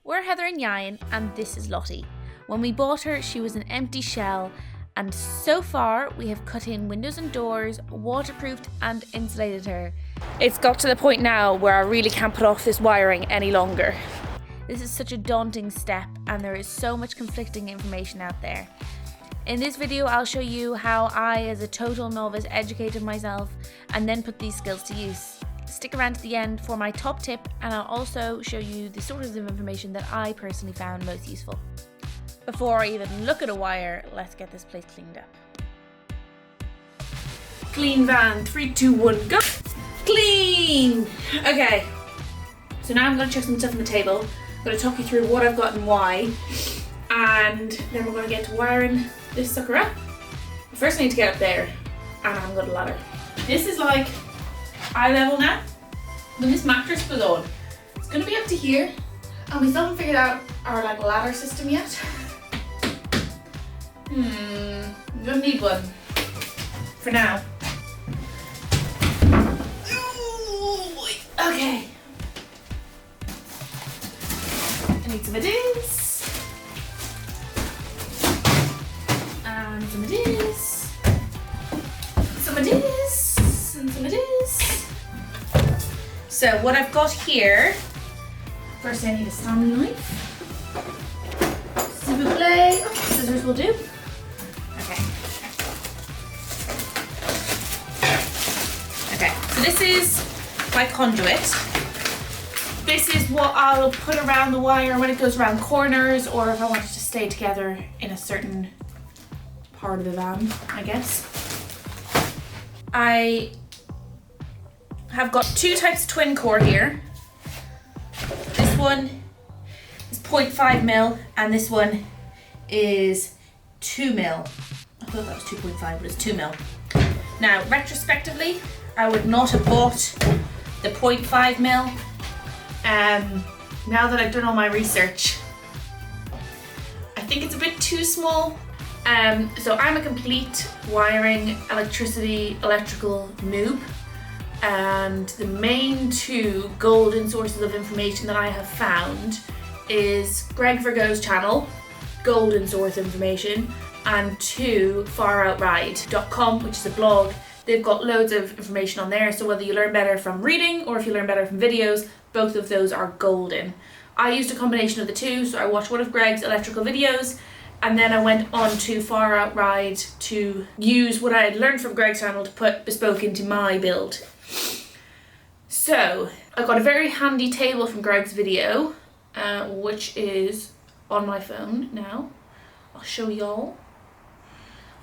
We're Heather and Yain, and this is Lottie. When we bought her, she was an empty shell, and so far we have cut in windows and doors, waterproofed and insulated her. It's got to the point now where I really can't put off this wiring any longer. This is such a daunting step, and there is so much conflicting information out there. In this video, I'll show you how I, as a total novice, educated myself and then put these skills to use. Stick around to the end for my top tip, and I'll also show you the sources of information that I personally found most useful. Before I even look at a wire, let's get this place cleaned up. Clean van, 3, 2, 1, go! Clean! Okay, so now I'm going to check some stuff on the table. I'm going to talk you through what I've got and why, and then we're going to get to wiring this sucker up. First I need to get up there, and I haven't got a ladder. This is like eye level now. When this mattress goes on, it's going to be up to here, and we still haven't figured out our ladder system yet. I'm gonna need one for now. Okay. I need some of this. And some of this. Some of this. And some of this. So what I've got here, first I need a Stanley knife. S'il vous plaît. Oh, scissors will do. Okay, so this is my conduit. This is what I'll put around the wire when it goes around corners, or if I want it to stay together in a certain part of the van, I guess. I have got two types of twin core here. This one is 0.5mm and this one is 2mm. I thought that was 2.5, but it's 2mm. Now, retrospectively, I would not have bought the 0.5mm. Now that I've done all my research, I think it's a bit too small. So I'm a complete wiring, electrical noob. And the main two golden sources of information that I have found is Greg Virgo's channel, golden source information, and two, faroutride.com, which is a blog. They've got loads of information on there, so whether you learn better from reading or if you learn better from videos, both of those are golden. I used a combination of the two, so I watched one of Greg's electrical videos, and then I went on to Far Out Ride to use what I had learned from Greg's channel to put bespoke into my build. So, I got a very handy table from Greg's video, which is on my phone now. I'll show y'all.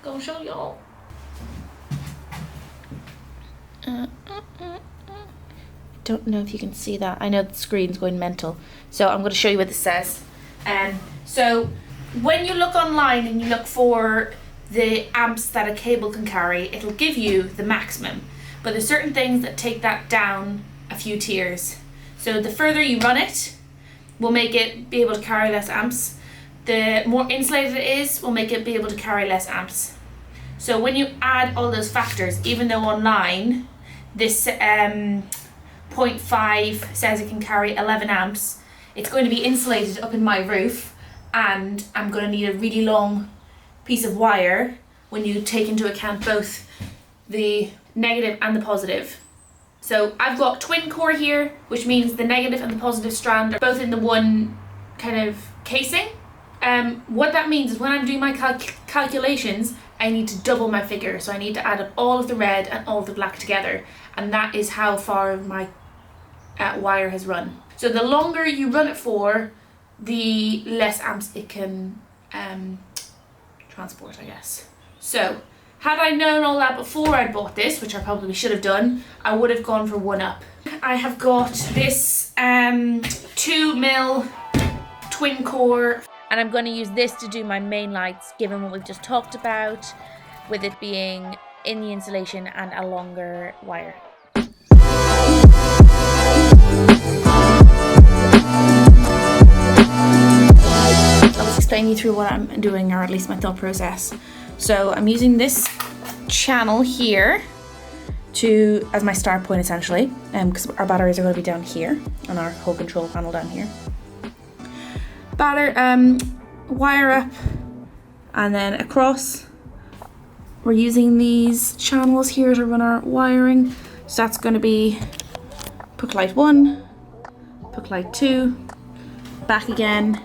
Go show y'all. Don't know if you can see that. I know the screen's going mental, so I'm going to show you what this says. So when you look online and you look for the amps that a cable can carry, it'll give you the maximum, but there's certain things that take that down a few tiers. So the further you run it will make it be able to carry less amps. The more insulated it is will make it be able to carry less amps. So when you add all those factors, even though online this 0.5 says it can carry 11 amps, it's going to be insulated up in my roof, and I'm going to need a really long piece of wire when you take into account both the negative and the positive. So I've got twin core here, which means the negative and the positive strand are both in the one kind of casing. What that means is when I'm doing my calculations, I need to double my figure. So I need to add up all of the red and all of the black together. And that is how far my wire has run. So the longer you run it for, the less amps it can transport, I guess. So had I known all that before I bought this, which I probably should have done, I would have gone for one up. I have got this 2mm twin core, and I'm going to use this to do my main lights, given what we've just talked about, with it being in the insulation and a longer wire. I'll just explain you through what I'm doing, or at least my thought process. So I'm using this channel here as my start point, essentially, because our batteries are going to be down here and our whole control panel down here. wire up and then across. We're using these channels here to run our wiring. So that's going to be puck light 1, puck light 2, back again.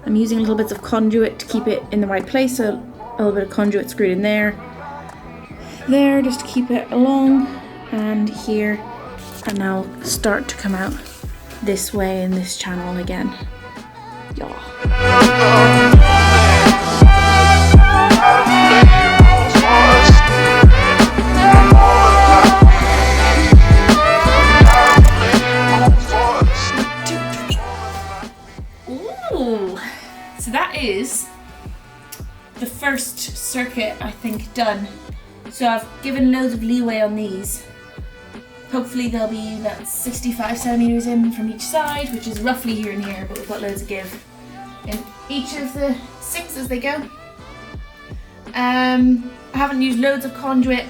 I'm using little bits of conduit to keep it in the right place, so a little bit of conduit screwed in there, just to keep it along, and here, and now start to come out this way in this channel again. Yeah. Ooh, so that is the first circuit, I think, done. So I've given loads of leeway on these. Hopefully they'll be about 65 centimeters in from each side, which is roughly here and here, but we've got loads of give in each of the 6 as they go. I haven't used loads of conduit,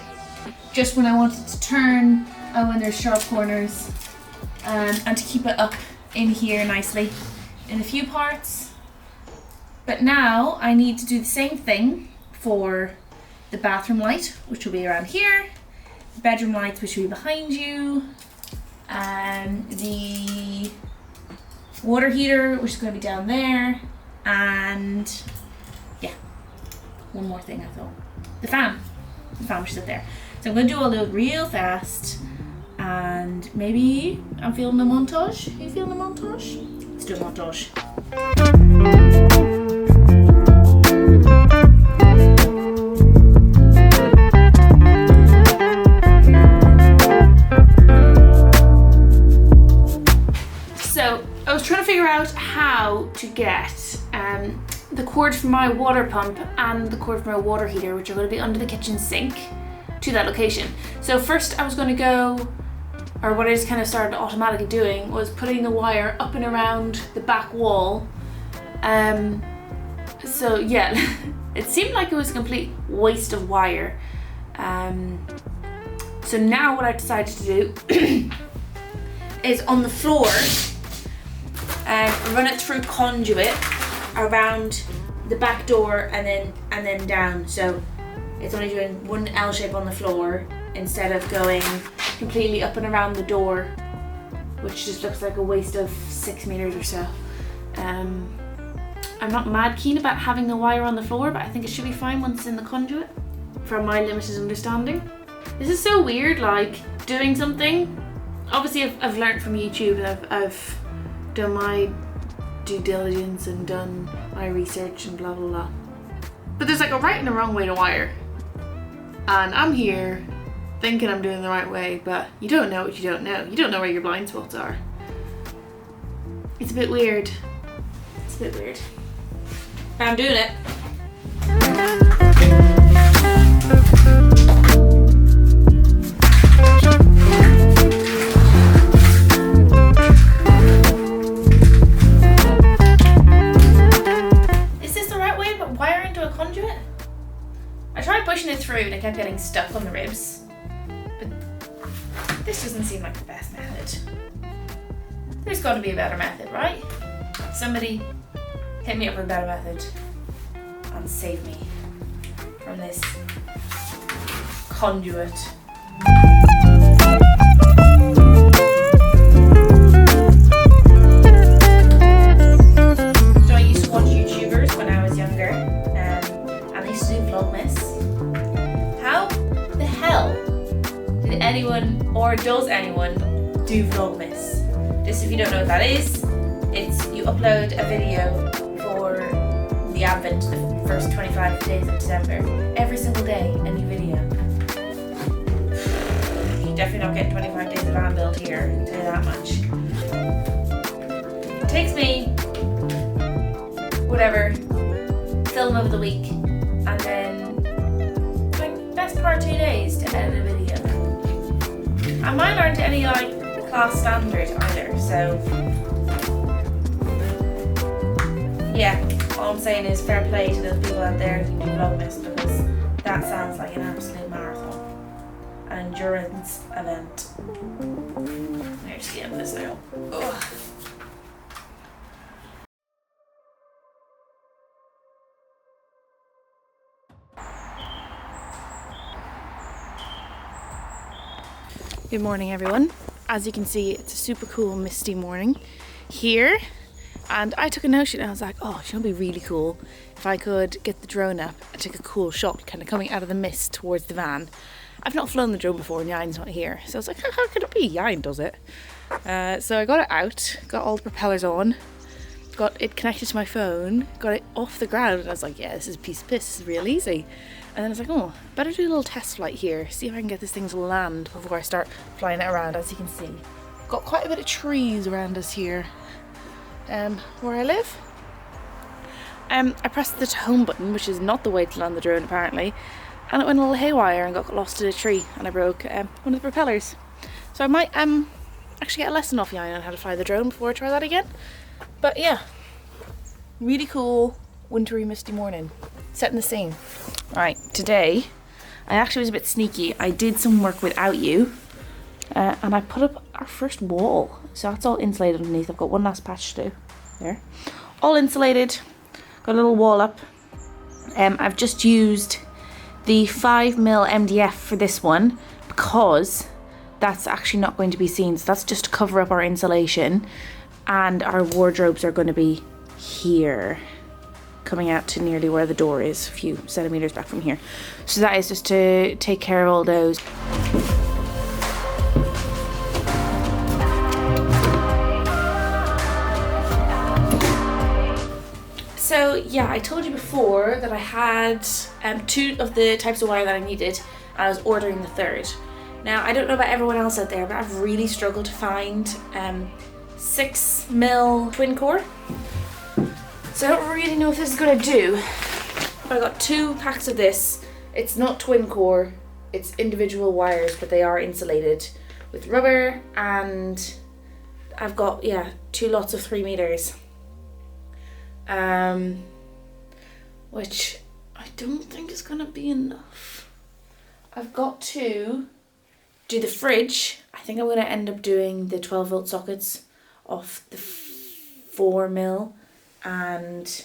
just when I wanted to turn, when there's sharp corners, and to keep it up in here nicely in a few parts. But now I need to do the same thing for the bathroom light, which will be around here, the bedroom lights, which will be behind you, and the water heater, which is going to be down there, and yeah, one more thing I thought. The fan which is up there. So I'm going to do all those real fast, and maybe I'm feeling a montage. Are you feeling a montage? Let's do a montage. So I was trying to figure out how to get the cord from my water pump and the cord from my water heater, which are going to be under the kitchen sink, to that location. So first I was going to go, or what I just kind of started automatically doing, was putting the wire up and around the back wall. So yeah, it seemed like it was a complete waste of wire. So now what I decided to do is on the floor, run it through conduit around the back door and then down. So it's only doing one L shape on the floor instead of going completely up and around the door, which just looks like a waste of 6 meters or so. I'm not mad keen about having the wire on the floor, but I think it should be fine once it's in the conduit, from my limited understanding. This is so weird, like doing something. Obviously I've learned from YouTube, I've done my due diligence and done my research and blah blah blah. But there's like a right and a wrong way to wire. And I'm here thinking I'm doing the right way, but you don't know what you don't know. You don't know where your blind spots are. It's a bit weird. It's a bit weird. But I'm doing it. Is this the right way, but wire into a conduit? I tried pushing it through and it kept getting stuck on the ribs. But this doesn't seem like the best method. There's got to be a better method, right? Somebody hit me up with a better method and save me from this conduit. So I used to watch YouTubers when I was younger, and I used to do Vlogmas. How the hell did anyone, or does anyone, do Vlogmas? Just if you don't know what that is, it's you upload a video for the Advent, the first 25 days of December. Every single day, a new video. You're definitely not getting 25 days of van build here, I can tell you that much. It takes me, whatever, film of the week, and then like best part 2 days to edit a video. And mine aren't any like class standard either, so yeah, all I'm saying is fair play to those people out there who do Vlogmas, because that sounds like an absolute marathon, an endurance event. There's the end of this now. Ugh. Good morning, everyone. As you can see, it's a super cool misty morning here, and I took a notion and I was like, oh, it would be really cool if I could get the drone up and take a cool shot kind of coming out of the mist towards the van. I've not flown the drone before and Yan's not here, so I was like, how could it be? Yan does it. So I got it out, got all the propellers on, got it connected to my phone, got it off the ground, and I was like, yeah, this is a piece of piss, this is real easy. And then I was like, oh, better do a little test flight here, see if I can get this thing to land before I start flying it around. As you can see, got quite a bit of trees around us here where I live. I pressed the home button, which is not the way to land the drone apparently, and it went a little haywire and got lost in a tree, and I broke one of the propellers. So I might actually get a lesson off Yan on how to fly the drone before I try that again. But yeah, really cool wintry misty morning, setting the scene. Right, today I actually was a bit sneaky. I did some work without you, and I put up our first wall. So that's all insulated underneath. I've got one last patch to do there. All insulated, got a little wall up. I've just used the 5mm MDF for this one because that's actually not going to be seen. So that's just to cover up our insulation, and our wardrobes are going to be here, coming out to nearly where the door is, a few centimeters back from here. So that is just to take care of all those. So yeah, I told you before that I had two of the types of wire that I needed, and I was ordering the third. Now, I don't know about everyone else out there, but I've really struggled to find 6mm twin core. So I don't really know if this is going to do, but I got 2 packs of this. It's not twin core, it's individual wires, but they are insulated with rubber, and I've got, yeah, 2 lots of 3 meters. Which I don't think is going to be enough. I've got to do the fridge. I think I'm going to end up doing the 12-volt sockets off the 4mm and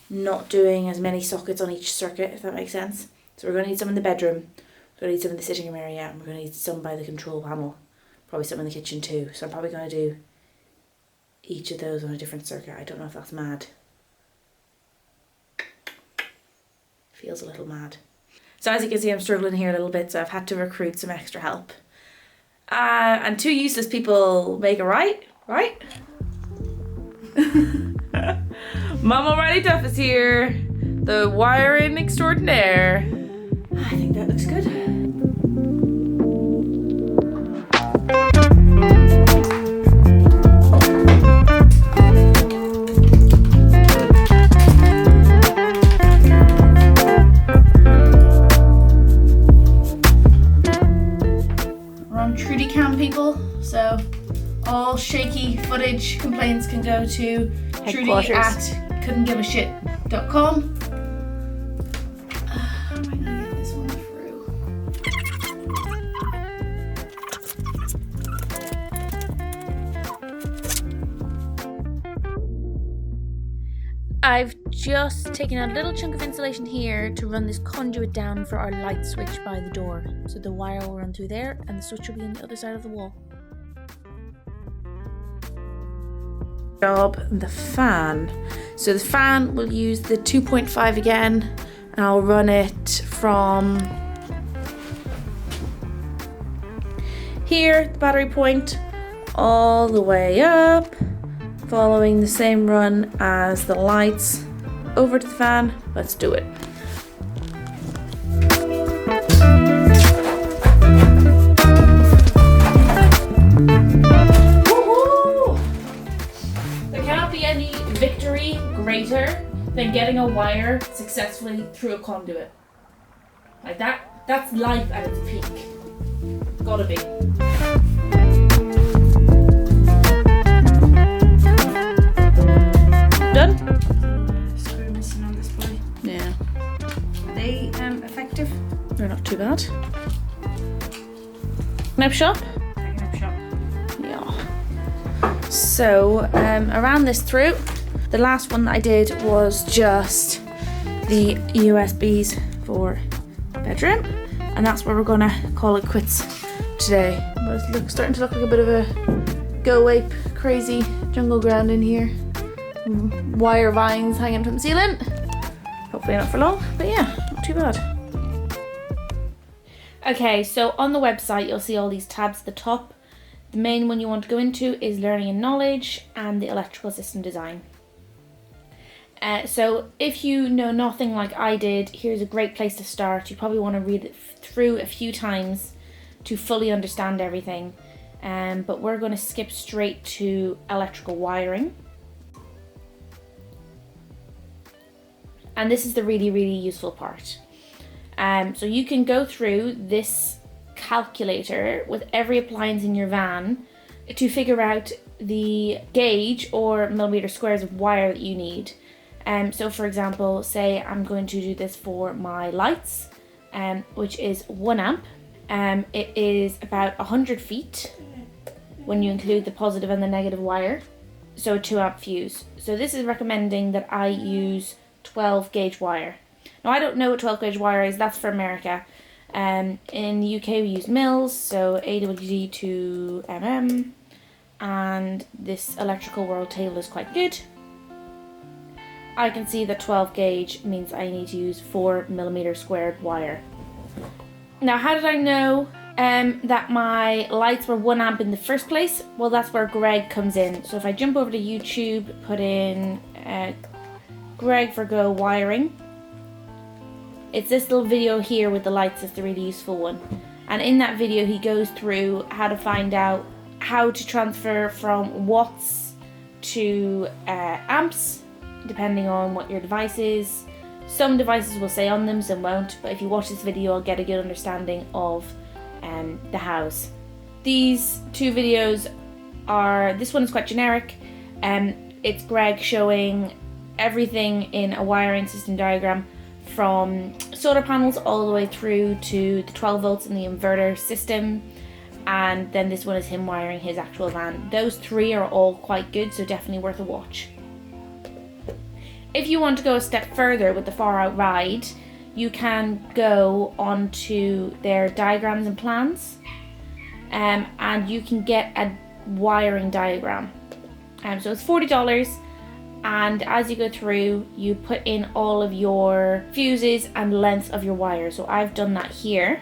not doing as many sockets on each circuit, if that makes sense. So we're going to need some in the bedroom, we're going to need some in the sitting room area, and we're going to need some by the control panel, probably some in the kitchen too. So I'm probably going to do each of those on a different circuit. I don't know if that's mad. Feels a little mad. So as you can see, I'm struggling here a little bit, so I've had to recruit some extra help. And 2 useless people make a right? Mama Riley Duff is here, the wiring extraordinaire. I think that looks good. People, so all shaky footage complaints can go to Trudy at couldn'tgiveashit.com. How am I gonna get this one through? I've just taken a little chunk of insulation here to run this conduit down for our light switch by the door. So the wire will run through there and the switch will be on the other side of the wall. The fan. So the fan will use the 2.5 again, and I'll run it from here, the battery point, all the way up, following the same run as the lights over to the fan. Let's do it. There cannot be any victory greater than getting a wire successfully through a conduit. Like that's life at its peak. Gotta be. Done? Screw missing on this boy. Yeah. Are they effective? They're not too bad. Nip shop? Yeah. So around this through, the last one that I did was just the USBs for bedroom, and that's where we're gonna call it quits today. But it's starting to look like a bit of a go ape, crazy jungle ground in here. Wire vines hanging from the ceiling. Hopefully not for long, but yeah, not too bad. Okay, so on the website you'll see all these tabs at the top. The main one you want to go into is learning and knowledge and the electrical system design. So if you know nothing like I did, here's a great place to start. You probably want to read it through a few times to fully understand everything. But we're going to skip straight to electrical wiring. And this is the really, really useful part. So you can go through this calculator with every appliance in your van to figure out the gauge or millimeter squares of wire that you need. So for example, say I'm going to do this for my lights, which is 1 amp. It is about 100 feet when you include the positive and the negative wire. So a 2 amp fuse. So this is recommending that I use 12 gauge wire. Now I don't know what 12 gauge wire is, that's for America. In the UK we use mils, so AWD to mm, and this electrical world table is quite good. I can see that 12 gauge means I need to use 4 millimeter squared wire. Now how did I know that my lights were 1 amp in the first place? Well, that's where Greg comes in. So if I jump over to YouTube, put in Greg for Go wiring, it's this little video here with the lights. It's the really useful one. And in that video he goes through how to find out how to transfer from watts to amps, depending on what your device is. Some devices will say on them, some won't, but if you watch this video you'll get a good understanding of the hows. These two videos are, this one is quite generic. It's Greg showing everything in a wiring system diagram, from solar panels all the way through to the 12 volts in the inverter system, and then this one is him wiring his actual van. Those three are all quite good, so definitely worth a watch. If you want to go a step further with the Far Out Ride, you can go onto their diagrams and plans, and you can get a wiring diagram. So it's $40. And as you go through, you put in all of your fuses and lengths of your wire. So I've done that here.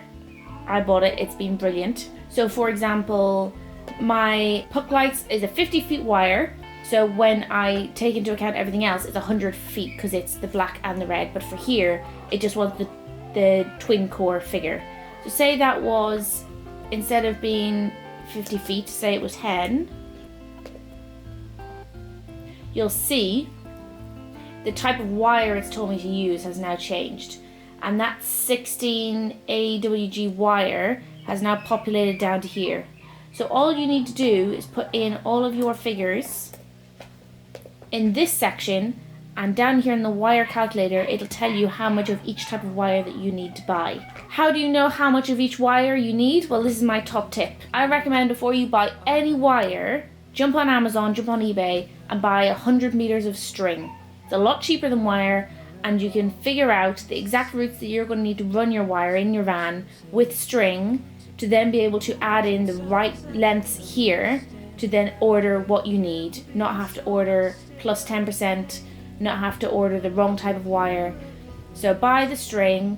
I bought it, it's been brilliant. So for example, my puck lights is a 50 feet wire. So when I take into account everything else, it's 100 feet because it's the black and the red. But for here, it just wants the twin core figure. So say that was, instead of being 50 feet, say it was 10. You'll see the type of wire it's told me to use has now changed, and that 16 AWG wire has now populated down to here. So all you need to do is put in all of your figures in this section, and down here in the wire calculator it'll tell you how much of each type of wire that you need to buy. How do you know how much of each wire you need? Well, this is my top tip. I recommend before you buy any wire, jump on Amazon, jump on eBay and buy 100 meters of string. It's a lot cheaper than wire, and you can figure out the exact routes that you're going to need to run your wire in your van with string to then be able to add in the right lengths here to then order what you need. Not have to order plus 10%, not have to order the wrong type of wire. So buy the string,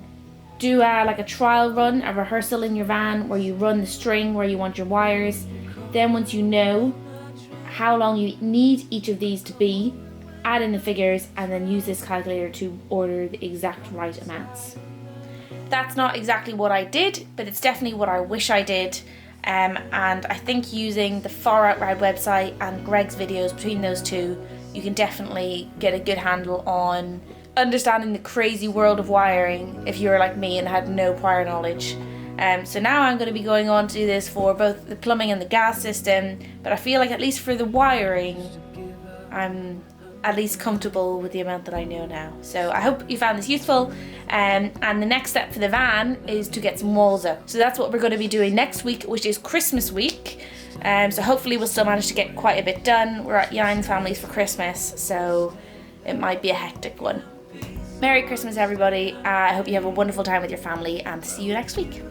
do like a trial run, a rehearsal in your van where you run the string where you want your wires. Then once you know how long you need each of these to be, add in the figures and then use this calculator to order the exact right amounts. That's not exactly what I did, but it's definitely what I wish I did. And I think using the Far Out Ride website and Greg's videos, between those two, you can definitely get a good handle on understanding the crazy world of wiring if you're like me and had no prior knowledge. So now I'm going to be going on to do this for both the plumbing and the gas system, but I feel like at least for the wiring, I'm at least comfortable with the amount that I know now. So I hope you found this useful, and the next step for the van is to get some walls up. So that's what we're going to be doing next week, which is Christmas week. So hopefully we'll still manage to get quite a bit done. We're at Yan's family's for Christmas, so it might be a hectic one. Merry Christmas everybody. I hope you have a wonderful time with your family, and see you next week.